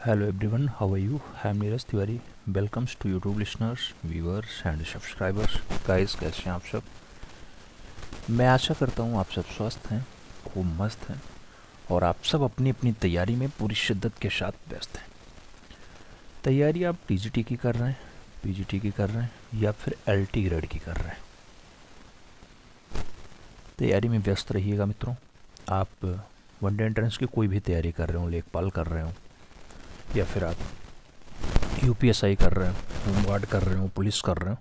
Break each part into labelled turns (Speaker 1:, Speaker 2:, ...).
Speaker 1: Hello everyone, how are you? I am Neeraj Tiwari. Welcomes to YouTube listeners, viewers and subscribers. Guys, कैसे हैं आप सब? मैं आशा करता हूँ आप सब स्वस्थ हैं, खूब मस्त हैं और आप सब अपनी अपनी तैयारी में पूरी शिद्दत के साथ व्यस्त हैं. तैयारी आप टीजीटी की कर रहे हैं, पीजीटी की कर रहे हैं या फिर एलटी ग्रेड की कर रहे हैं, तैयारी में व्यस्त रहिएगा मित्रों. आप वनडे एंट्रेंस की कोई भी तैयारी कर रहे हो, लेखपाल कर रहे हो या फिर आप यूपीएसआई कर रहे हो, होमगार्ड कर रहे हो, पुलिस कर रहे हो,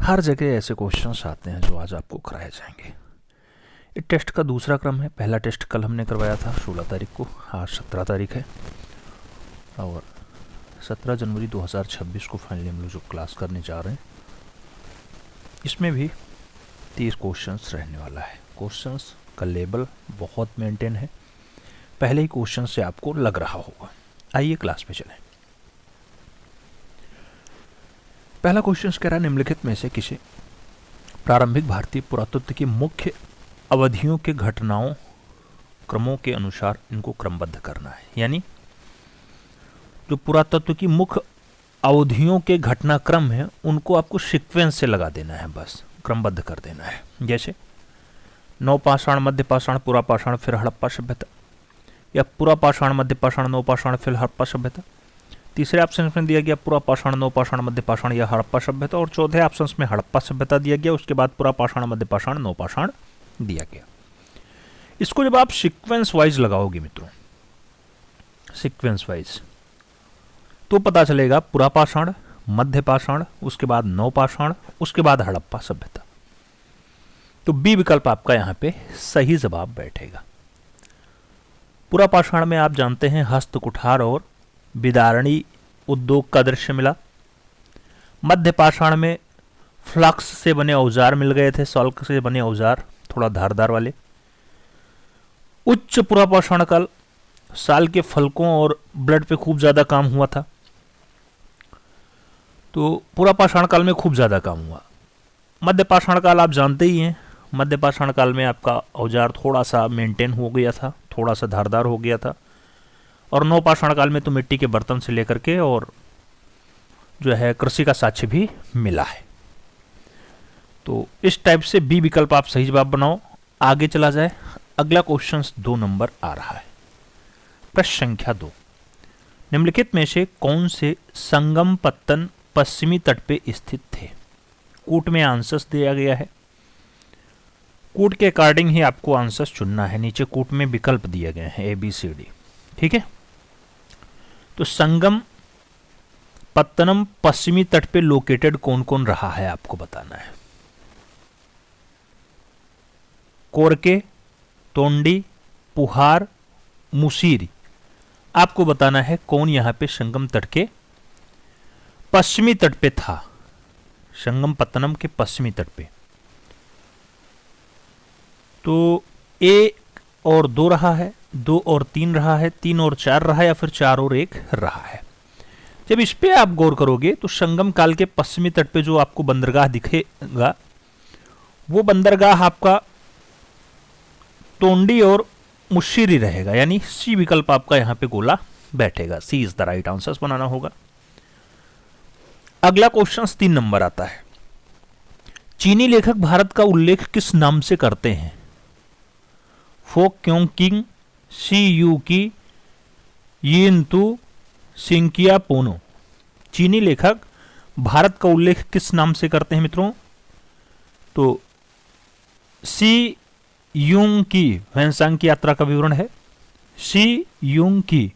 Speaker 1: हर जगह ऐसे क्वेश्चंस आते हैं जो आज आपको कराए जाएंगे. ये टेस्ट का दूसरा क्रम है. पहला टेस्ट कल हमने करवाया था 16 तारीख को, आज 17 तारीख है और 17 जनवरी 2026 को फाइनली हम लोग जो क्लास करने जा रहे हैं इसमें भी 30 क्वेश्चंस रहने वाला है. क्वेश्चंस का लेवल बहुत मेंटेन है, पहले ही क्वेश्चन से आपको लग रहा होगा. आइए क्लास पे चलें. पहला क्वेश्चन कह रहा है निम्नलिखित में से किसी प्रारंभिक भारतीय पुरातत्व की मुख्य अवधियों के घटनाओं क्रमों के अनुसार इनको क्रमबद्ध करना है. यानी जो पुरातत्व की मुख्य अवधियों के घटनाक्रम है उनको आपको सीक्वेंस से लगा देना है, बस क्रमबद्ध कर देना है. जैसे नवपाषाण, मध्य पाषाण, पुरापाषाण, फिर हड़प्पा सभ्यता, या पुरापाषाण, मध्य पाषाण, नवपाषाण, फिर हड़प्पा सभ्यता. तीसरे ऑप्शन में दिया गया पुरापाषाण, नवपाषाण, मध्य पाषाण या हड़प्पा सभ्यता और चौथे ऑप्शन में हड़प्पा सभ्यता दिया गया. उसके बाद पुरापाषाण, मध्य पाषाण, नवपाषाण दिया गया. इसको जब आप सीक्वेंस वाइज लगाओगे मित्रों, सीक्वेंस वाइज, तो पता चलेगा पुरापाषाण, मध्य पाषाण, उसके बाद नवपाषाण, उसके बाद हड़प्पा सभ्यता. तो बी विकल्प आपका यहाँ पे सही जवाब बैठेगा. पुरापाषाण में आप जानते हैं हस्त कुठार और बिदारणी उद्योग का दृश्य मिला. मध्य पाषाण में फ्लक्स से बने औजार मिल गए थे, सॉल्क से बने औजार थोड़ा धारदार वाले. उच्च पुरापाषाण काल, साल के फलकों और ब्लड पे खूब ज्यादा काम हुआ था. तो पुरापाषाण काल में खूब ज्यादा काम हुआ. मध्य पाषाण काल आप जानते ही हैं, मध्य पाषाण काल में आपका औजार थोड़ा सा मेंटेन हो गया था, थोड़ा सा धारदार हो गया था. और नवपाषाण काल में तो मिट्टी के बर्तन से लेकर के और जो है कृषि का साक्ष्य भी मिला है. तो इस टाइप से बी विकल्प आप सही जवाब बनाओ. आगे चला जाए. अगला क्वेश्चन 2 नंबर आ रहा है. प्रश्न संख्या 2, निम्नलिखित में से कौन से संगम पत्तन पश्चिमी तट पे स्थित थे. कूट में आंसर्स दिया गया है. कूट के अकॉर्डिंग ही आपको आंसर्स चुनना है. नीचे कूट में विकल्प दिए गए हैं ABCD. ठीक है. तो संगम पत्तनम पश्चिमी तट पे लोकेटेड कौन कौन रहा है आपको बताना है. कोरके, तोंडी, पुहार, मुसीरी. आपको बताना है कौन यहां पे संगम तट के पश्चिमी तट पे था, संगम पत्तनम के पश्चिमी तट पे. तो 1 और 2 रहा है, 2 और 3 रहा है, 3 और 4 रहा है या फिर 4 और 1 रहा है. जब इस पे आप गौर करोगे तो संगम काल के पश्चिमी तट पे जो आपको बंदरगाह दिखेगा वो बंदरगाह आपका तोंडी और मुशीरी रहेगा. यानी सी विकल्प आपका यहां पे गोला बैठेगा. सी इज द राइट आंसर बनाना होगा. अगला क्वेश्चन 3 नंबर आता है. चीनी लेखक भारत का उल्लेख किस नाम से करते हैं. फोक क्योंग किंग, सी यू की, यिंतु, सिंकिया पोनो. चीनी लेखक भारत का उल्लेख किस नाम से करते हैं मित्रों. तो सी यूंग की वैनसांग की यात्रा का विवरण है, सी यूंग की.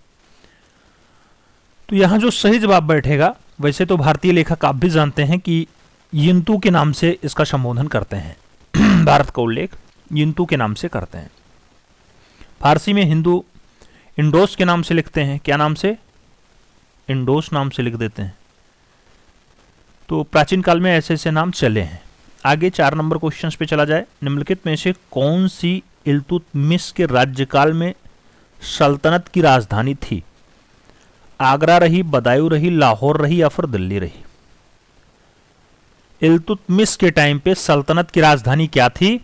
Speaker 1: तो यहां जो सही जवाब बैठेगा, वैसे तो भारतीय लेखक आप भी जानते हैं कि यिंतु के नाम से इसका संबोधन करते हैं. भारत का उल्लेख यिंतु के नाम से करते हैं. फारसी में हिंदू इंडोस के नाम से लिखते हैं. क्या नाम से? इंडोस नाम से लिख देते हैं. तो प्राचीन काल में ऐसे ऐसे नाम चले हैं. आगे 4 नंबर क्वेश्चन पे चला जाए. निम्नलिखित में से कौन सी इल्तुतमिश के राज्यकाल में सल्तनत की राजधानी थी. आगरा रही, बदायूं रही, लाहौर रही या फिर दिल्ली रही. इल्तुतमिश के टाइम पे सल्तनत की राजधानी क्या थी.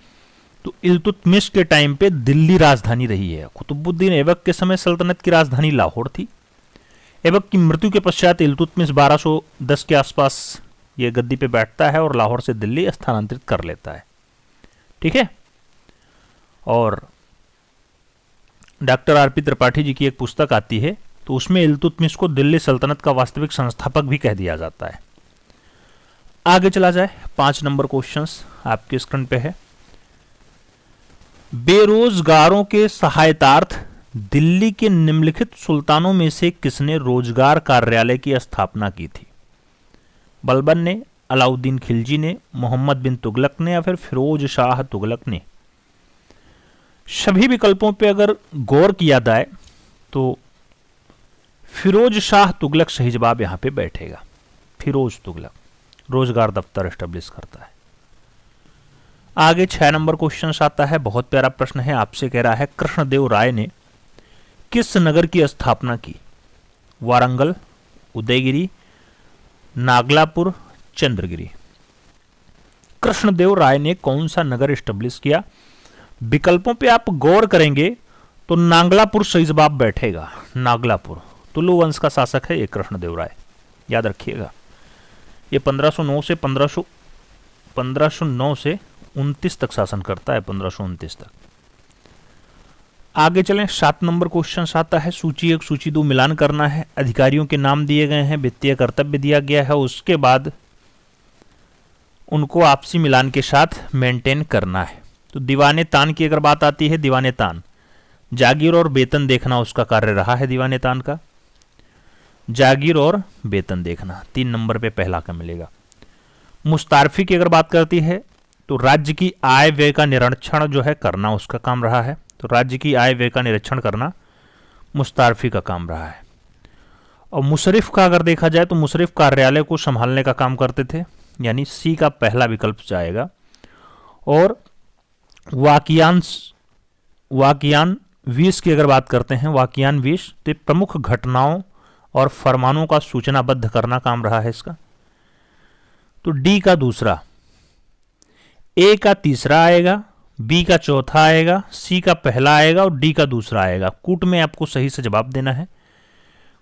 Speaker 1: तो इल्तुतमिश के टाइम पे दिल्ली राजधानी रही है. कुतुबुद्दीन ऐबक के समय सल्तनत की राजधानी लाहौर थी. ऐबक की मृत्यु के पश्चात इल्तुतमिश 1210 के आसपास ये गद्दी पे बैठता है और लाहौर से दिल्ली स्थानांतरित कर लेता है। ठीक है। और डॉक्टर आरपी त्रिपाठी जी की एक पुस्तक आती है, तो उसमें इल्तुतमिश को दिल्ली सल्तनत का वास्तविक संस्थापक भी कह दिया जाता है। आगे चला जाए, 5 नंबर क्वेश्चंस आपके स्क्रीन पे है। बेरोजगारों के सहायतार्थ दिल्ली के निम्नलिखित सुल्तानों में से किसने रोजगार कार्यालय की स्थापना की थी? बलबन ने, अलाउद्दीन खिलजी ने, मोहम्मद बिन तुगलक ने या फिर फिरोज शाह तुगलक ने? सभी विकल्पों पे अगर गौर किया जाए तो फिरोज शाह तुगलक सही जवाब यहां पे बैठेगा। फिरोज तुगलक रोजगार दफ्तर एस्टेब्लिश करता है। आगे 6 नंबर क्वेश्चन आता है, बहुत प्यारा प्रश्न है। आपसे कह रहा है कृष्णदेव राय ने किस नगर की स्थापना की? वारंगल, उदयगिरी, नागलापुर, चंद्रगिरी? कृष्णदेव राय ने कौन सा नगर एस्टेब्लिश किया? विकल्पों पे आप गौर करेंगे तो नागलापुर सही जवाब बैठेगा। नागलापुर तुलु वंश का शासक है ये कृष्णदेव राय, याद रखिएगा। ये 1509 से 1529 तक शासन करता है, 1529 तक। आगे चलें, 7 नंबर क्वेश्चन आता है। सूची 1 सूची 2 मिलान करना है। अधिकारियों के नाम दिए गए हैं, वित्तीय कर्तव्य दिया गया है, उसके बाद उनको आपसी मिलान के साथ मेंटेन करना है। तो दीवाने तान की अगर बात आती है, दीवाने तान जागीर और वेतन देखना उसका कार्य रहा है। दीवाने तान का जागीर और वेतन देखना 3 नंबर पे पहला का मिलेगा। मुस्तारफी की अगर बात करती है तो राज्य की आय व्यय का निरीक्षण जो है करना उसका काम रहा है। तो राज्य की आय व्यय का निरीक्षण करना मुस्तारफी का काम रहा है। और मुशरिफ का अगर देखा जाए तो मुशरिफ कार्यालय को संभालने का काम करते थे, यानी सी का पहला विकल्प जाएगा। और वाकियान 20 की अगर बात करते हैं, वाकियान 20 तो प्रमुख घटनाओं और फरमानों का सूचनाबद्ध करना काम रहा है इसका। तो डी का दूसरा, ए का तीसरा आएगा, बी का चौथा आएगा, सी का पहला आएगा और डी का दूसरा आएगा। कूट में आपको सही से जवाब देना है।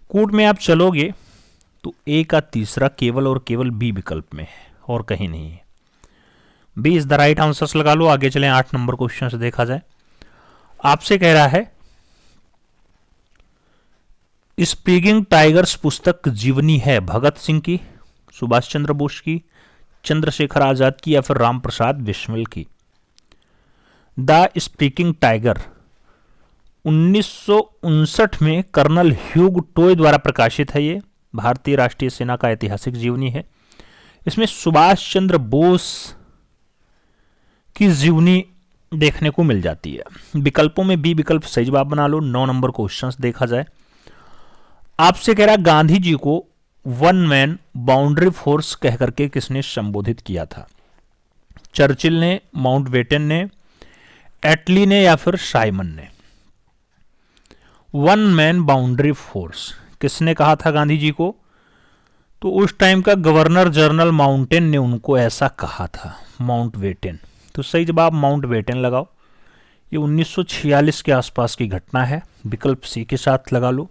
Speaker 1: कूट में आप चलोगे तो ए का तीसरा केवल और केवल बी विकल्प में है और कहीं नहीं है। B is the right answers लगा लो। आगे चलें, 8 नंबर क्वेश्चन से देखा जाए। आपसे कह रहा है स्पीकिंग टाइगर्स पुस्तक जीवनी है भगत सिंह की, सुभाष चंद्र बोस की, चंद्रशेखर आजाद की या फिर राम प्रसाद बिस्मिल की? द स्पीकिंग टाइगर 1959 में कर्नल ह्यूग टॉय द्वारा प्रकाशित है। ये भारतीय राष्ट्रीय सेना का ऐतिहासिक जीवनी है। इसमें सुभाष चंद्र बोस की जीवनी देखने को मिल जाती है। विकल्पों में बी विकल्प सही जवाब बना लो। 9 नंबर क्वेश्चन देखा जाए। आपसे कह रहा गांधी जी को वन मैन बाउंड्री फोर्स कह करके किसने संबोधित किया था? चर्चिल ने, माउंटबेटन ने, एटली ने या फिर साइमन ने? वन मैन बाउंड्री फोर्स किसने कहा था गांधी जी को? तो उस टाइम का गवर्नर जनरल माउंटेन ने उनको ऐसा कहा था, माउंटबेटन। तो सही जवाब माउंटबेटन लगाओ। ये 1946 के आसपास की घटना है। विकल्प सी के साथ लगा लो।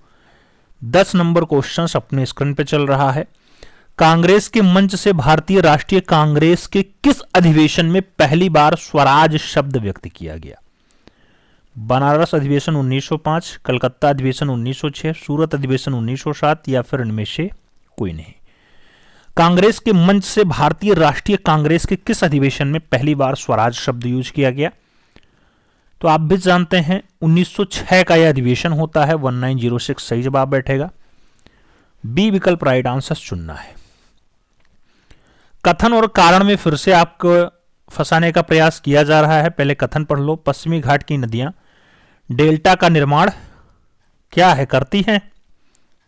Speaker 1: 10 नंबर क्वेश्चन अपने स्क्रीन पे चल रहा है। कांग्रेस के मंच से भारतीय राष्ट्रीय कांग्रेस के किस अधिवेशन में पहली बार स्वराज शब्द व्यक्त किया गया? बनारस अधिवेशन 1905, कलकत्ता अधिवेशन 1906, सूरत अधिवेशन 1907 या फिर इनमें से कोई नहीं। कांग्रेस के मंच से भारतीय राष्ट्रीय कांग्रेस के किस अधिवेशन में पहली बार स्वराज शब्द यूज किया गया? तो आप भी जानते हैं 1906 का यह अधिवेशन होता है। 1906 सही जवाब बैठेगा। बी विकल्प राइट आंसर चुनना है। कथन और कारण में फिर से आपको फंसाने का प्रयास किया जा रहा है। पहले कथन पढ़ लो। पश्चिमी घाट की नदियां डेल्टा का निर्माण क्या है, करती हैं?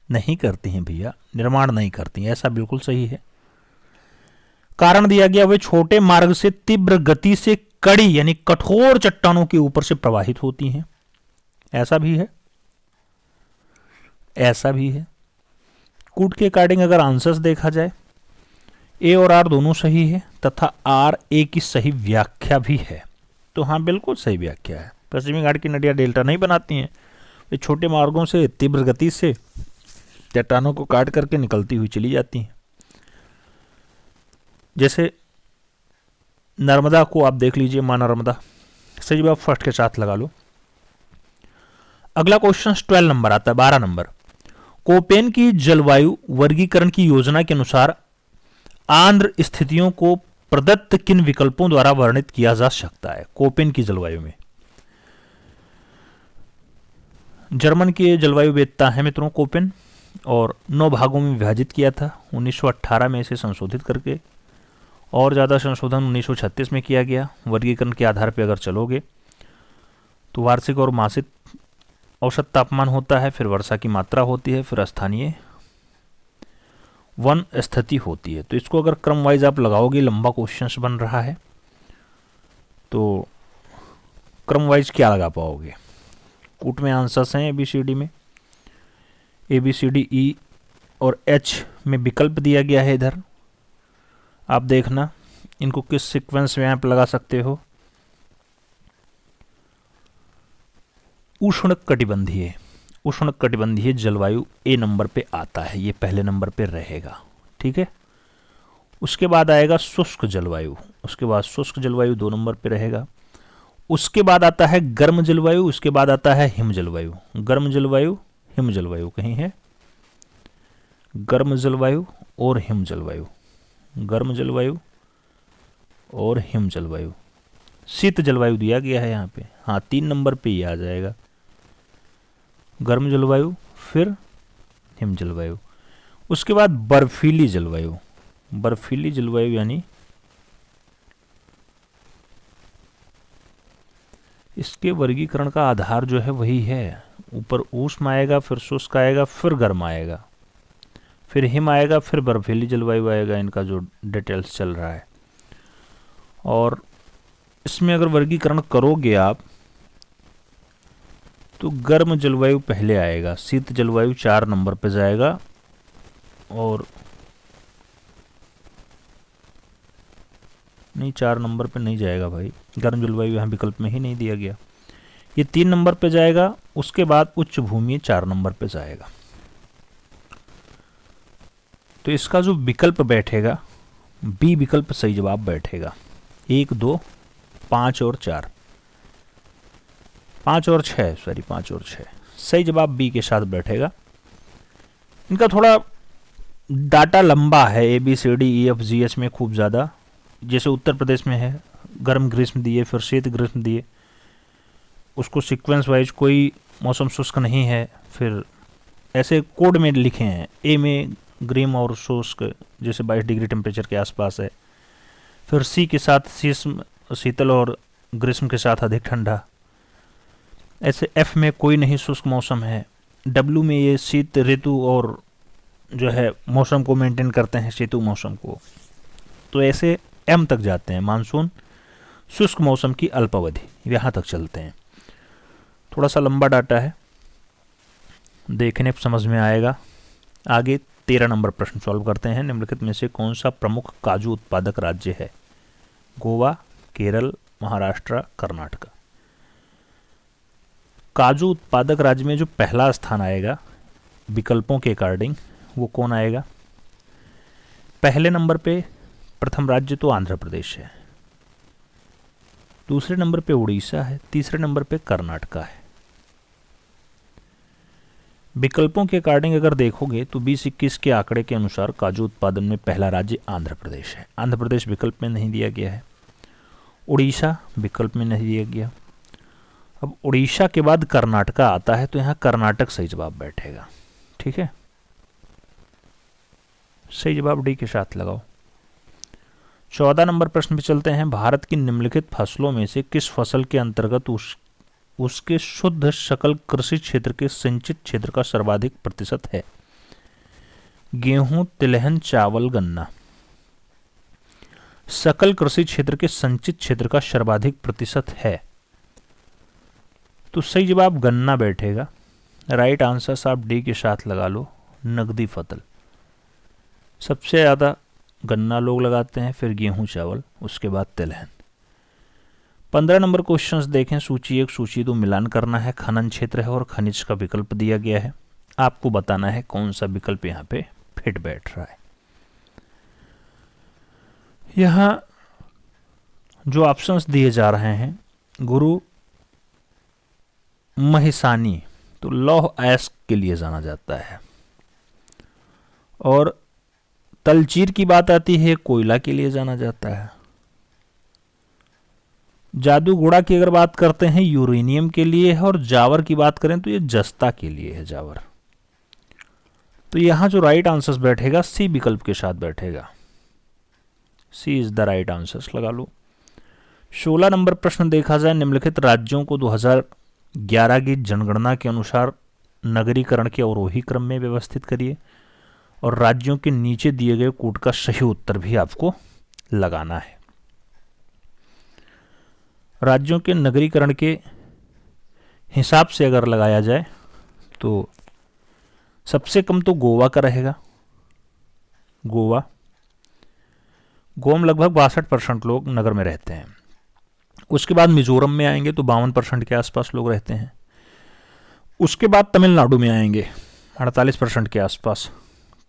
Speaker 1: नहीं करती हैं भैया, निर्माण नहीं करती हैं, ऐसा बिल्कुल सही है। कारण दिया गया वे छोटे मार्ग से तीव्र गति से कड़ी यानी कठोर चट्टानों के ऊपर से प्रवाहित होती हैं, ऐसा भी है, ऐसा भी है। कूट के अकॉर्डिंग अगर आंसर्स देखा जाए, ए और आर दोनों सही है तथा आर ए की सही व्याख्या भी है। तो हाँ, बिल्कुल सही व्याख्या है। पश्चिमी घाट की नदियां डेल्टा नहीं बनाती हैं, वे छोटे मार्गों से तीव्र गति से चट्टानों को काट करके निकलती हुई चली जाती हैं। जैसे नर्मदा को आप देख लीजिए, मां नर्मदा। सही जवाब फर्स्ट के साथ लगा लो। अगला क्वेश्चन 12 नंबर आता है, 12 नंबर। कोपेन की जलवायु वर्गीकरण की योजना के अनुसार आंध्र स्थितियों को प्रदत्त किन विकल्पों द्वारा वर्णित किया जा सकता है? कोपेन की जलवायु में जर्मन के जलवायु वेदता है मित्रों कोपेन, और 9 भागों में विभाजित किया था 1918 में इसे संशोधित करके, और ज़्यादा संशोधन 1936 में किया गया। वर्गीकरण के आधार पर अगर चलोगे तो वार्षिक और मासिक औसत तापमान होता है, फिर वर्षा की मात्रा होती है, फिर स्थानीय वन स्थिति होती है। तो इसको अगर क्रम वाइज आप लगाओगे, लंबा क्वेश्चन बन रहा है, तो क्रम वाइज क्या लगा पाओगे? कूट में आंसर्स हैं ABCD में, ABCD E और H में विकल्प दिया गया है। इधर आप देखना इनको किस सीक्वेंस में आप लगा सकते हो। उष्णकटिबंधीय, उष्णकटिबंधीय जलवायु A नंबर पे आता है, ये पहले नंबर पे रहेगा, ठीक है। उसके बाद आएगा शुष्क जलवायु, उसके बाद शुष्क जलवायु 2 नंबर पे रहेगा। उसके बाद आता है गर्म जलवायु, उसके बाद आता है हिम जलवायु। गर्म जलवायु, हिम जलवायु कहीं है, गर्म जलवायु और हिम जलवायु, गर्म जलवायु और हिम जलवायु। शीत जलवायु दिया गया है यहाँ पे, हाँ 3 नंबर पे ही आ जाएगा, गर्म जलवायु फिर हिम जलवायु। उसके बाद बर्फीली जलवायु, बर्फीली जलवायु यानी इसके वर्गीकरण का आधार जो है वही है, ऊपर उष्ण आएगा, फिर शुष्क आएगा, फिर गर्म आएगा, फिर हिम आएगा, फिर बर्फीली जलवायु आएगा। इनका जो डिटेल्स चल रहा है, और इसमें अगर वर्गीकरण करोगे आप तो गर्म जलवायु पहले आएगा, शीत जलवायु 4 नंबर पे जाएगा, और नहीं 4 नंबर पे नहीं जाएगा भाई, गर्म जलवायु यहाँ विकल्प में ही नहीं दिया गया, ये 3 नंबर पे जाएगा। उसके बाद उच्च भूमि 4 नंबर पे जाएगा। तो इसका जो विकल्प बैठेगा बी विकल्प सही जवाब बैठेगा। 1, 2, 5 और 4, 5 और 6, सॉरी 5 और 6 सही जवाब बी के साथ बैठेगा। इनका थोड़ा डाटा लंबा है, ABCD, EF, GH में खूब ज़्यादा। जैसे उत्तर प्रदेश में है गर्म ग्रीष्म दिए, फिर शीत ग्रीष्म दिए, उसको सीक्वेंस वाइज कोई मौसम शुष्क नहीं है, फिर ऐसे कोड में लिखे हैं। ए में ग्रीम और शुष्क जैसे 22 डिग्री टेम्परेचर के आसपास है, फिर सी के साथ शीतल और ग्रीष्म के साथ अधिक ठंडा। ऐसे एफ में कोई नहीं शुष्क मौसम है। डब्ल्यू में ये शीत ऋतु और जो है मौसम को मेंटेन करते हैं, शीतु मौसम को। तो ऐसे एम तक जाते हैं, मानसून शुष्क मौसम की अल्पावधि, यहाँ तक चलते हैं। थोड़ा सा लंबा डाटा है, देखने पर समझ में आएगा। आगे 13 नंबर प्रश्न सॉल्व करते हैं। निम्नलिखित में से कौन सा प्रमुख काजू उत्पादक राज्य है? गोवा, केरल, महाराष्ट्र, कर्नाटक। काजू उत्पादक राज्य में जो पहला स्थान आएगा विकल्पों के अकॉर्डिंग, वो कौन आएगा? पहले नंबर पे प्रथम राज्य तो आंध्र प्रदेश है, दूसरे नंबर पे उड़ीसा है, तीसरे नंबर पे कर्नाटक है। विकल्पों के अकॉर्डिंग अगर देखोगे तो 2021 के आंकड़े के अनुसार काजू उत्पादन में पहला राज्य आंध्र प्रदेश है। आंध्र प्रदेश विकल्प में नहीं दिया गया है, उड़ीसा विकल्प में नहीं दिया गया। अब उड़ीसा के बाद कर्नाटक आता है, तो यहाँ कर्नाटक सही जवाब बैठेगा। ठीक है, सही जवाब डी के साथ लगाओ। 14 नंबर प्रश्न पे चलते हैं। भारत की निम्नलिखित फसलों में से किस फसल के अंतर्गत उसके शुद्ध सकल कृषि क्षेत्र के संचित क्षेत्र का सर्वाधिक प्रतिशत है? गेहूं, तिलहन, चावल, गन्ना। सकल कृषि क्षेत्र के संचित क्षेत्र का सर्वाधिक प्रतिशत है, तो सही जवाब गन्ना बैठेगा। राइट आंसर आप डी के साथ लगा लो, नकदी फसल। सबसे ज़्यादा गन्ना लोग लगाते हैं, फिर गेहूं, चावल, उसके बाद तिलहन। 15 नंबर क्वेश्चंस देखें। सूची 1 सूची 2 मिलान करना है। खनन क्षेत्र है और खनिज का विकल्प दिया गया है। आपको बताना है कौन सा विकल्प यहाँ पे फिट बैठ रहा है। यहाँ जो ऑप्शंस दिए जा रहे हैं, गुरु महिसानी तो लौह अयस्क के लिए जाना जाता है, और तलचीर की बात आती है कोयला के लिए जाना जाता है। जादूगोड़ा की अगर बात करते हैं यूरेनियम के लिए है, और जावर की बात करें तो ये जस्ता के लिए है, जावर। तो यहां जो राइट आंसर बैठेगा सी विकल्प के साथ बैठेगा, सी इज द राइट आंसर, लगा लो। 16 नंबर प्रश्न देखा जाए, निम्नलिखित राज्यों को 2011 की जनगणना के अनुसार नगरीकरण के अवरोही क्रम में व्यवस्थित करिए, और राज्यों के नीचे दिए गए कोड का सही उत्तर भी आपको लगाना है। राज्यों के नगरीकरण के हिसाब से अगर लगाया जाए तो सबसे कम तो गोवा का रहेगा, गोवा में लगभग 62% लोग नगर में रहते हैं। उसके बाद मिजोरम में आएंगे तो 52% के आसपास लोग रहते हैं। उसके बाद तमिलनाडु में आएंगे 48% के आसपास,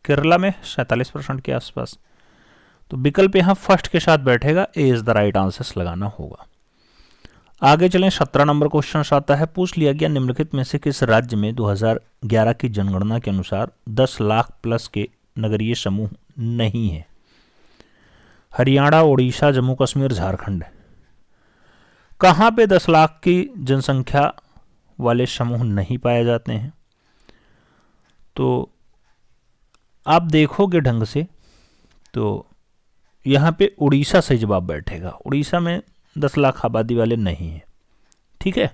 Speaker 1: केरला में 47% के आसपास। तो विकल्प यहाँ फर्स्ट के साथ बैठेगा, ए इज द राइट आंसर लगाना होगा। आगे चलें, 17 नंबर क्वेश्चन आता है, पूछ लिया गया निम्नलिखित में से किस राज्य में 2011 की जनगणना के अनुसार 10 लाख प्लस के नगरीय समूह नहीं है। हरियाणा, उड़ीसा, जम्मू कश्मीर, झारखंड। कहाँ पे 10 लाख की जनसंख्या वाले समूह नहीं पाए जाते हैं? तो आप देखोगे ढंग से तो यहाँ पे उड़ीसा सही जवाब बैठेगा। उड़ीसा में 10 लाख आबादी वाले नहीं हैं, ठीक है।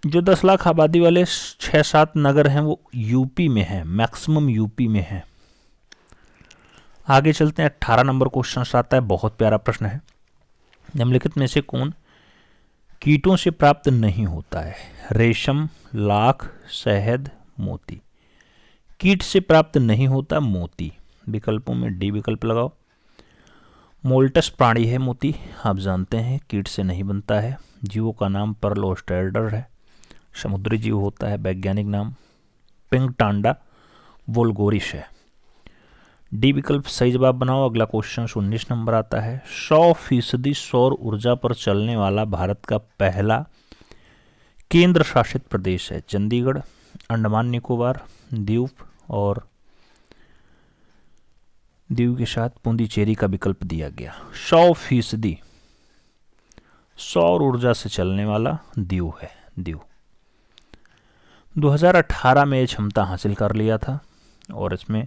Speaker 1: जो 10 लाख आबादी वाले 6-7 नगर हैं वो यूपी में हैं, मैक्सिमम यूपी में हैं। आगे चलते हैं, 18 नंबर क्वेश्चन आता है, बहुत प्यारा प्रश्न है। निम्नलिखित में से कौन कीटों से प्राप्त नहीं होता है? रेशम, लाख, शहद, मोती। कीट से प्राप्त नहीं होता मोती। विकल्पों में डी विकल्प लगाओ। मोल्टस प्राणी है मोती, आप जानते हैं, कीट से नहीं बनता है। जीवों का नाम पर्ल ऑस्ट्रेडर है, समुद्री जीव होता है, वैज्ञानिक नाम पिंग टांडा वोल्गोरिस है। डी विकल्प सही जवाब बनाओ। अगला क्वेश्चन 19 नंबर आता है, 100% सौर ऊर्जा पर चलने वाला भारत का पहला केंद्र शासित प्रदेश है। चंडीगढ़, अंडमान निकोबार, द्वीप, और द्वीप के साथ पुडुचेरी का विकल्प दिया गया। 100% सौर ऊर्जा से चलने वाला द्वीप है, द्वीप। 2018 में ये क्षमता हासिल कर लिया था, और इसमें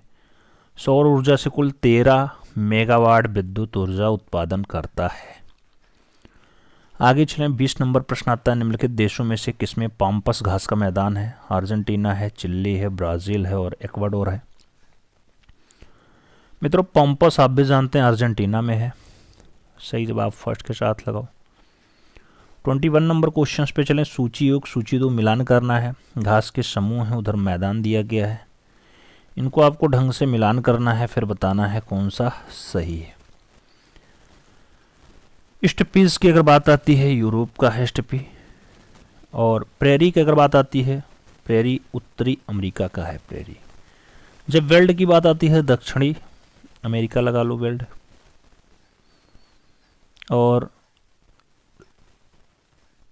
Speaker 1: सौर ऊर्जा से कुल 13 मेगावाट विद्युत ऊर्जा उत्पादन करता है। आगे चलें, 20 नंबर प्रश्न आता है, निम्नलिखित देशों में से किसमें पाम्पस घास का मैदान है? अर्जेंटीना है, चिली है, ब्राज़ील है, और इक्वाडोर है। मित्रों, पाम्पस आप भी जानते हैं अर्जेंटीना में है, सही जवाब फर्स्ट के साथ लगाओ। 21 नंबर क्वेश्चन पे चलें, सूची 1 सूची 2 मिलान करना है। घास के समूह हैं, उधर मैदान दिया गया है, इनको आपको ढंग से मिलान करना है, फिर बताना है कौन सा सही है। स्टेपीज की अगर बात आती है, यूरोप का है स्टेपी, और प्रेरी की अगर बात आती है, प्रेरी उत्तरी अमेरिका का है प्रेरी। जब वेल्ड की बात आती है, दक्षिणी अमेरिका लगा लो वेल्ड, और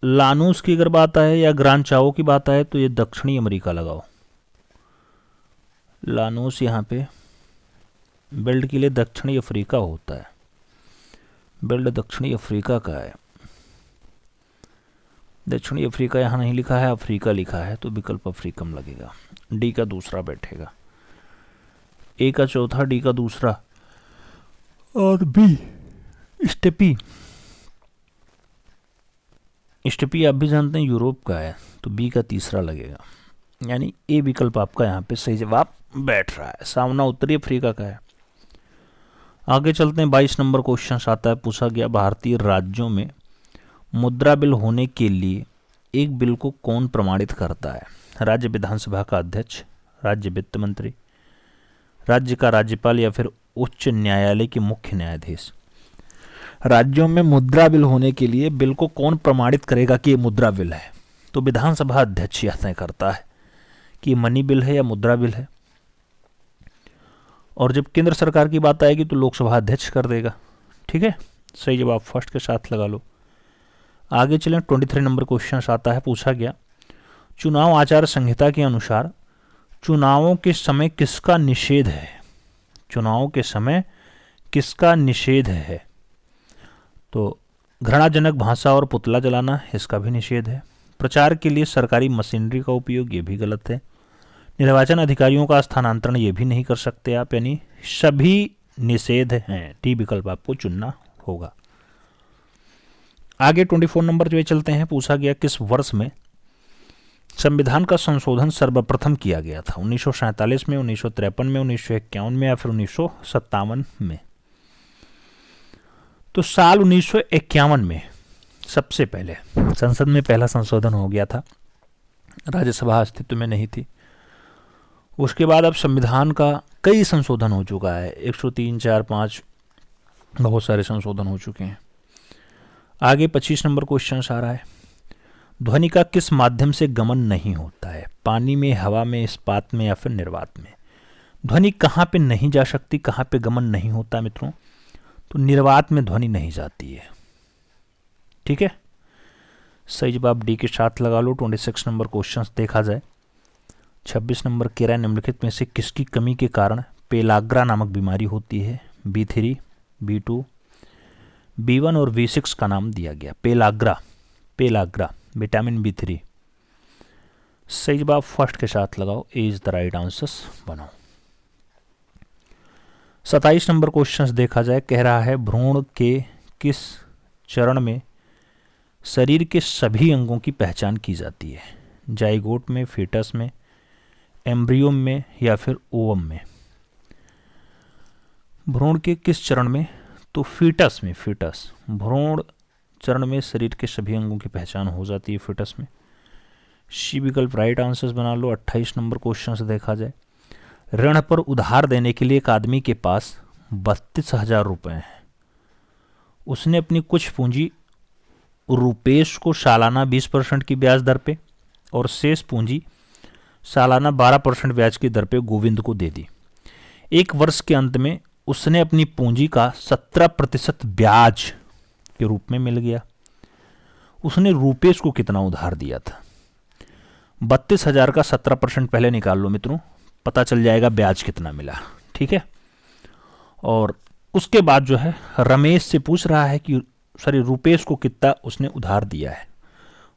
Speaker 1: लानूस की अगर बात आए या ग्रान चाओ की बात आए तो ये दक्षिणी अमेरिका लगाओ। लानूस यहाँ पे बेल्ट के लिए दक्षिणी अफ्रीका होता है, बेल्ट दक्षिणी अफ्रीका का है। दक्षिणी अफ्रीका यहाँ नहीं लिखा है, अफ्रीका लिखा है, तो विकल्प अफ्रीकम लगेगा। डी का दूसरा बैठेगा, ए का चौथा, डी का दूसरा, और बी स्टेपी। स्टेपी आप भी जानते हैं यूरोप का है, तो बी का तीसरा लगेगा, यानी ए विकल्प आपका यहाँ पे सही जवाब बैठ रहा है। सामना उत्तरी अफ्रीका का है। आगे चलते हैं, 22 नंबर क्वेश्चन आता है, पूछा गया भारतीय राज्यों में मुद्रा बिल होने के लिए एक बिल को कौन प्रमाणित करता है? राज्य विधानसभा का अध्यक्ष, राज्य वित्त मंत्री, राज्य का राज्यपाल, या फिर उच्च न्यायालय के मुख्य न्यायाधीश। राज्यों में मुद्रा बिल होने के लिए बिल को कौन प्रमाणित करेगा कि ये मुद्रा बिल है? तो विधानसभा अध्यक्ष यह तय करता है। कि मनी बिल है या मुद्रा बिल है। और जब केंद्र सरकार की बात आएगी तो लोकसभा अध्यक्ष कर देगा। ठीक है, सही जवाब फर्स्ट के साथ लगा लो। आगे चलें, 23 नंबर क्वेश्चन आता है, पूछा गया चुनाव आचार संहिता के अनुसार चुनावों के समय किसका निषेध है। चुनाव के समय किसका निषेध है? तो घृणाजनक भाषा और पुतला जलाना, इसका भी निषेध है। प्रचार के लिए सरकारी मशीनरी का उपयोग, ये भी गलत है। निर्वाचन अधिकारियों का स्थानांतरण, ये भी नहीं कर सकते आप, यानी सभी निषेध हैं। डी विकल्प आपको चुनना होगा। आगे 24 नंबर जो चलते हैं, पूछा गया किस वर्ष में संविधान का संशोधन सर्वप्रथम किया गया था। 1947 में, 1953 में, 1951 में या फिर 1957 में? तो साल 1951 में सबसे पहले संसद में पहला संशोधन हो गया था। राज्यसभा अस्तित्व में नहीं थी। उसके बाद अब संविधान का कई संशोधन हो चुका है, 103, 4, 5 बहुत सारे संशोधन हो चुके हैं। आगे 25 नंबर क्वेश्चन आ रहा है, ध्वनि का किस माध्यम से गमन नहीं होता है? पानी में, हवा में, इस्पात में या फिर निर्वात में? ध्वनि कहाँ पे नहीं जा सकती, कहाँ पे गमन नहीं होता मित्रों? तो निर्वात में ध्वनि नहीं जाती है। ठीक है, सही जवाब डी के साथ लगा लो। 26 नंबर क्वेश्चन देखा जाए, 26 नंबर कह रहा है निम्नलिखित में से किसकी कमी के कारण पेलाग्रा नामक बीमारी होती है? B3, B2, B1 और B6 का नाम दिया गया। Pellagra, pellagra, vitamin B3। सही जवाब फर्स्ट के साथ लगाओ, ए इज द राइट आंसर्स बनाओ। 27 नंबर क्वेश्चन देखा जाए, कह रहा है भ्रूण के किस चरण में शरीर के सभी अंगों की पहचान की जाती है? जाइगोट में, फीटस में, एम्ब्रियो में या फिर ओवम में? भ्रूण के किस चरण में? तो फीटस में, फीटस, भ्रूण चरण में शरीर के सभी अंगों की पहचान हो जाती है फीटस में। सी विकल्प राइट आंसर्स बना लो। 28 नंबर क्वेश्चन से देखा जाए, ऋण पर उधार देने के लिए एक आदमी के पास 32,000 रुपये हैं। उसने अपनी कुछ पूंजी रुपेश को सालाना 20% की ब्याज दर पे और शेष पूंजी सालाना 12% ब्याज की दर पे गोविंद को दे दी। एक वर्ष के अंत में उसने अपनी पूंजी का 17% ब्याज के रूप में मिल गया। उसने रुपेश को कितना उधार दिया था? 32,000 का 17% पहले निकाल लो मित्रों, पता चल जाएगा ब्याज कितना मिला। ठीक है, और उसके बाद जो है रमेश से पूछ रहा है कि सॉरी रुपेश को कितना उसने उधार दिया है।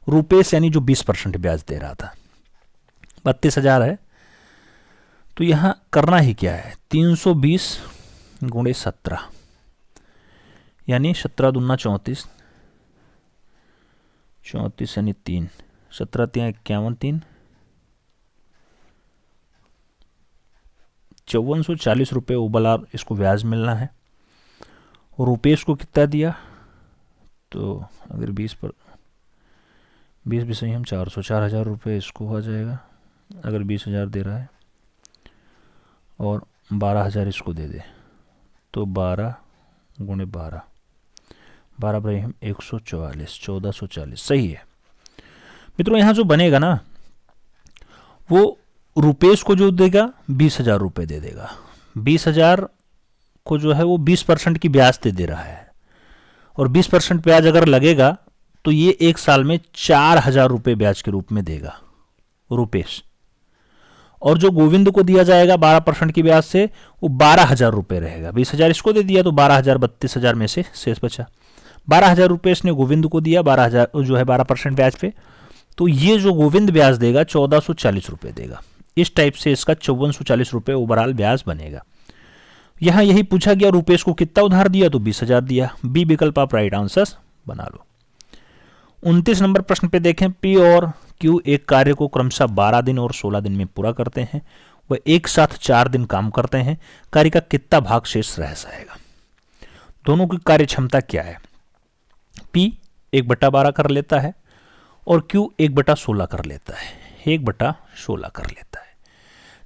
Speaker 1: रुपेश यानी जो 20% ब्याज दे रहा था, 32,000 है, तो यहां करना ही क्या है, 320 गुणे 17 यानी 17 दूना 34, 34 यानी 3, 17 3 51, 3 5440 रुपये उबला इसको ब्याज मिलना है। और रुपेश को कितना दिया? तो अगर 20 भी सही, हम 4,000 रुपये इसको आ जाएगा अगर 20,000 दे रहा है, और 12,000 इसको दे दे तो 12 गुणे 12, 12 बराबर हम 144, 1440 सही है मित्रों। यहाँ जो बनेगा ना वो रुपेश को जो देगा 20,000 रुपये दे देगा। 20,000 को जो है वो 20% की ब्याज दे रहा है, और 20% ब्याज अगर लगेगा तो ये एक साल में 4,000 रुपये ब्याज के रूप में देगा रुपेश। और जो गोविंद को दिया जाएगा 12% की ब्याज से वो 12,000 रुपये रहेगा। 20,000 इसको दे दिया तो 12,000 32,000 में से शेष बचा। 12,000 रुपये इसने गोविंद को दिया, 12,000 जो है 12% ब्याज पे, तो ये जो गोविंद ब्याज देगा 1440 रुपये देगा। इस टाइप से इसका 5440 रुपये ओवरऑल ब्याज बनेगा। यहां यही पूछा गया रुपेश को कितना उधार दिया, तो 20,000 दिया। बी विकल्प आप राइट आंसर बना लो। 29 नंबर प्रश्न पे देखें, पी और क्यू एक कार्य को क्रमशः 12 दिन और 16 दिन में पूरा करते हैं। वह एक साथ 4 दिन काम करते हैं। कार्य का कितना भाग शेष रह जाएगा? दोनों की कार्य क्षमता क्या है? पी 1/12 कर लेता है और क्यू 1/16 कर लेता है, 1/16 कर लेता है।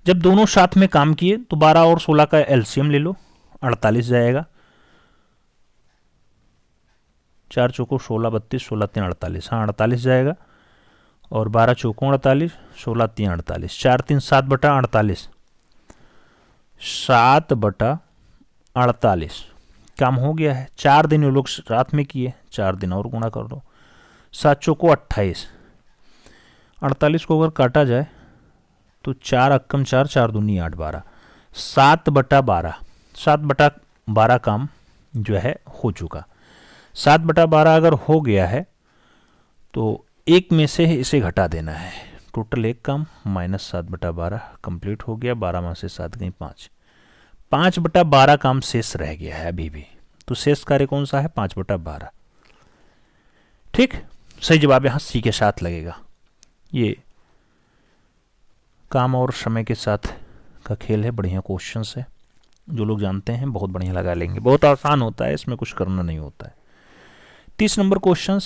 Speaker 1: जब दोनों साथ में काम किए तो 12 और 16 का एलसीएम ले लो, 48 जाएगा। 4 चौको 16, 32, 16 3 48, हाँ 48 जाएगा। और 12 चौकों 48, 16 3 48, 4 3 7/48, 7/48 काम हो गया है। 4 दिन ये लोग रात में किए, 4 दिन और गुणा कर दो, 7 चौको 28, 48 को अगर काटा जाए तो 4 अक्कम 4, 4 दूनी 8, 12, 7/12, 7/12 काम जो है हो चुका। 7/12 अगर हो गया है तो एक में से इसे घटा देना है, टोटल एक काम माइनस 7/12 कंप्लीट हो गया। 12 में से 7 गई 5, 5/12 काम शेष रह गया है अभी भी। तो शेष कार्य कौन सा है? 5/12। ठीक, सही जवाब यहां सी के साथ लगेगा। ये काम और समय के साथ का खेल है, बढ़िया क्वेश्चन है, जो लोग जानते हैं बहुत बढ़िया लगा लेंगे। बहुत आसान होता है, इसमें कुछ करना नहीं होता है। 30 नंबर क्वेश्चन,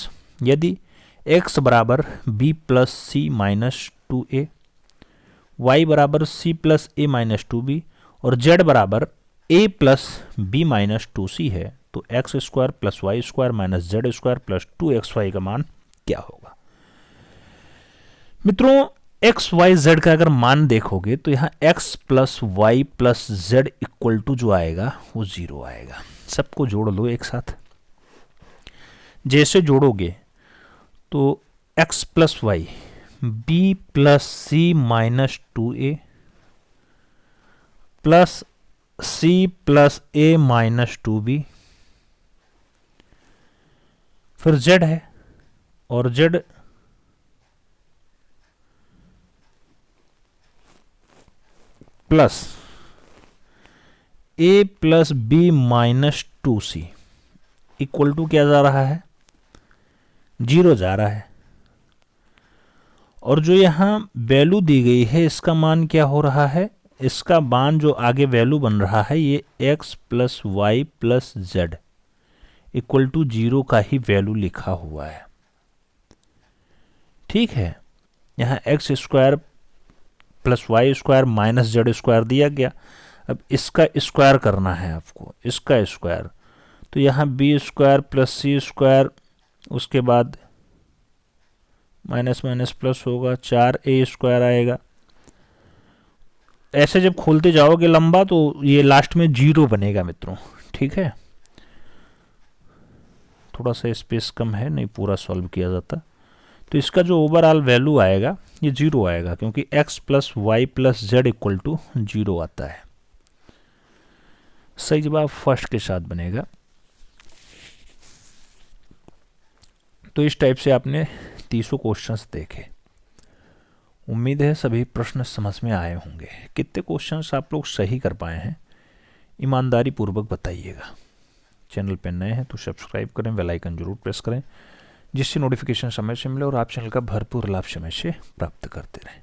Speaker 1: यदि x बराबर b plus c minus 2a, y बराबर c plus a minus 2b और z बराबर a plus b minus 2c है, तो x square plus y square minus z square plus 2xy का मान क्या होगा? मित्रों, एक्स वाई जेड का अगर मान देखोगे तो यहाँ x plus y plus z equal to जो आएगा वो 0 आएगा। सबको जोड़ लो एक साथ। जैसे जोड़ोगे तो x plus y, b plus c minus 2a plus c plus a minus 2b, फिर z है और z plus a plus b minus 2c equal to क्या जा रहा है? 0 जा रहा है। और जो यहां वैल्यू दी गई है इसका मान क्या हो रहा है? इसका मान जो आगे वैल्यू बन रहा है ये x plus y plus z equal to 0 का ही वैल्यू लिखा हुआ है। ठीक है, यहां x square plus y square minus z square दिया गया। अब इसका स्क्वायर करना है आपको, इसका स्क्वायर, तो यहाँ बी स्क्वायर प्लस सी स्क्वायर, उसके बाद माइनस माइनस प्लस होगा, 4a स्क्वायर आएगा। ऐसे जब खोलते जाओगे लंबा तो ये लास्ट में 0 बनेगा मित्रों। ठीक है, थोड़ा सा स्पेस कम है, नहीं पूरा सॉल्व किया जाता। तो इसका जो ओवरऑल वैल्यू आएगा ये 0 आएगा, क्योंकि x plus y plus z equal to 0 आता है। सही जवाब फर्स्ट के साथ बनेगा। तो इस टाइप से आपने 30 क्वेश्चंस देखे। उम्मीद है सभी प्रश्न समझ में आए होंगे। कितने क्वेश्चंस आप लोग सही कर पाए हैं ईमानदारी पूर्वक बताइएगा। चैनल पर नए हैं तो सब्सक्राइब करें, बेल आइकन जरूर प्रेस करें, जिससे नोटिफिकेशन समय से मिले और आप चैनल का भरपूर लाभ समय से प्राप्त करते रहें।